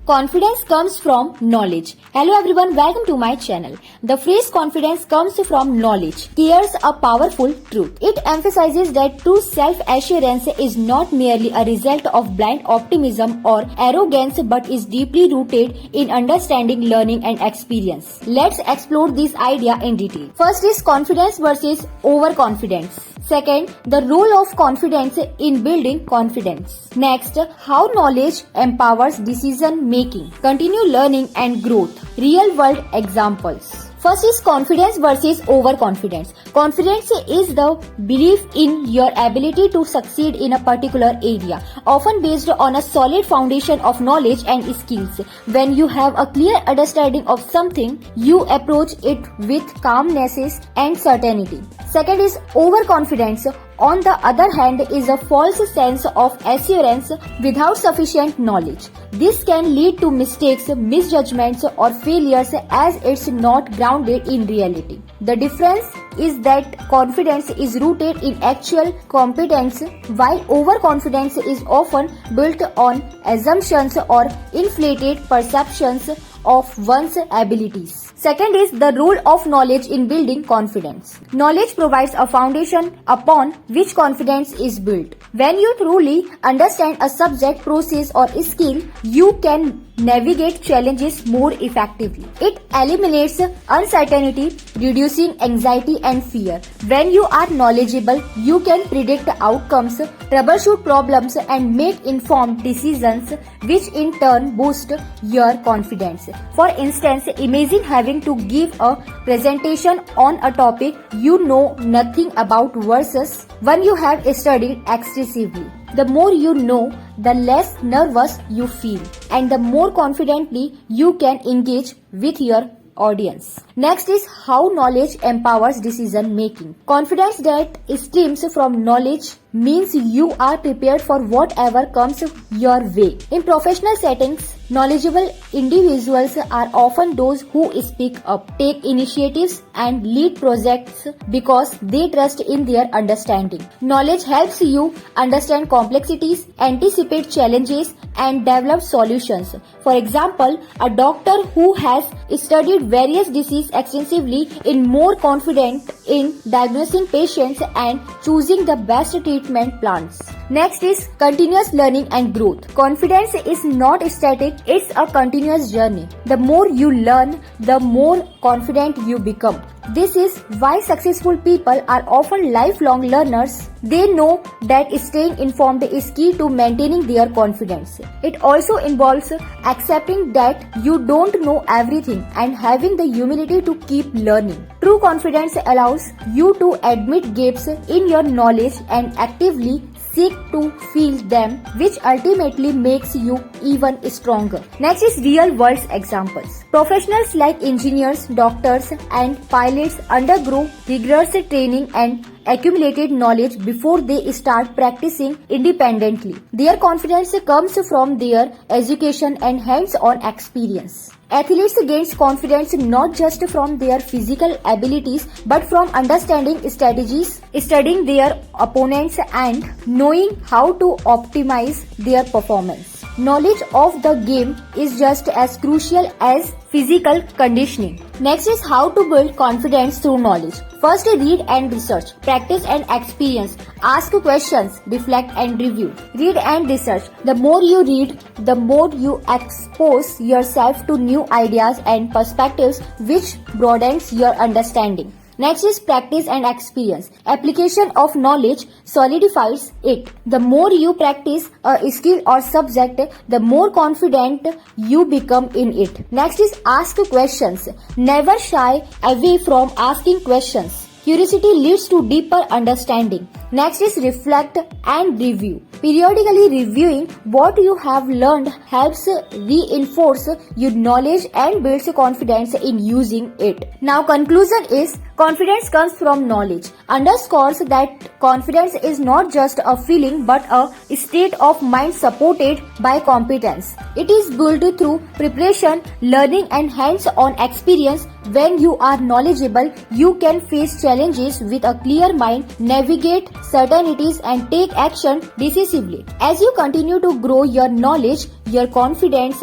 Confidence comes from knowledge. Hello everyone, welcome to my channel. The phrase confidence comes from knowledge carries a powerful truth. It emphasizes that true self-assurance is not merely a result of blind optimism or arrogance but is deeply rooted in understanding, learning and experience. Let's explore this idea in detail. First is confidence versus overconfidence. Second, the role of confidence in building confidence. Next, how knowledge empowers decision making. Continue learning and growth. Real world examples. First is confidence versus overconfidence. Confidence is the belief in your ability to succeed in a particular area, often based on a solid foundation of knowledge and skills. When you have a clear understanding of something, you approach it with calmness and certainty. Second is overconfidence. On the other hand, is a false sense of assurance without sufficient knowledge. This can lead to mistakes, misjudgments or failures as it's not grounded in reality. The difference is that confidence is rooted in actual competence, while overconfidence is often built on assumptions or inflated perceptions of one's abilities. Second is the role of knowledge in building confidence. Knowledge provides a foundation upon which confidence is built. When you truly understand a subject, process or skill, you can navigate challenges more effectively. It eliminates uncertainty, reducing anxiety and fear. When you are knowledgeable, you can predict outcomes, troubleshoot problems and make informed decisions, which in turn boost your confidence. For instance, imagine having to give a presentation on a topic you know nothing about versus one you have studied extensively. The more you know, the less nervous you feel and the more confidently you can engage with your audience. Next is how knowledge empowers decision making. Confidence that stems from knowledge means you are prepared for whatever comes your way. In professional settings, knowledgeable individuals are often those who speak up, take initiatives and lead projects because they trust in their understanding. Knowledge helps you understand complexities, anticipate challenges and develop solutions. For example, a doctor who has studied various diseases extensively is more confident in diagnosing patients and choosing the best treatment plans. Next is continuous learning and growth. Confidence is not static, it's a continuous journey. The more you learn, the more confident you become. This is why successful people are often lifelong learners. They know that staying informed is key to maintaining their confidence. It also involves accepting that you don't know everything and having the humility to keep learning. True confidence allows you to admit gaps in your knowledge and actively seek to fill them, which ultimately makes you even stronger. Next is real world examples. Professionals like engineers, doctors and pilots undergo rigorous training and accumulated knowledge before they start practicing independently. Their confidence comes from their education and hands-on experience. Athletes gain confidence not just from their physical abilities but from understanding strategies, studying their opponents and knowing how to optimize their performance. Knowledge of the game is just as crucial as physical conditioning. Next is how to build confidence through knowledge. First, read and research, practice and experience, ask questions, reflect and review. Read and research. The more you read, the more you expose yourself to new ideas and perspectives, which broadens your understanding. Next is practice and experience. Application of knowledge solidifies it. The more you practice a skill or subject, the more confident you become in it. Next is ask questions. Never shy away from asking questions. Curiosity leads to deeper understanding. Next is reflect and review. Periodically reviewing what you have learned helps reinforce your knowledge and builds confidence in using it. Now conclusion is confidence comes from knowledge. Underscores that confidence is not just a feeling but a state of mind supported by competence. It is built through preparation, learning and hands-on experience When you are knowledgeable, you can face challenges with a clear mind, navigate certainties, and take action decisively. As you continue to grow your knowledge, your confidence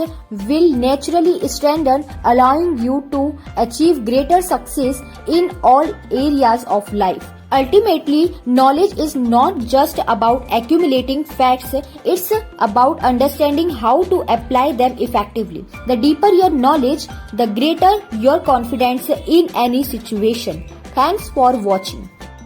will naturally strengthen, allowing you to achieve greater success in all areas of life. Ultimately, knowledge is not just about accumulating facts, it's about understanding how to apply them effectively. The deeper your knowledge, the greater your confidence in any situation. Thanks for watching.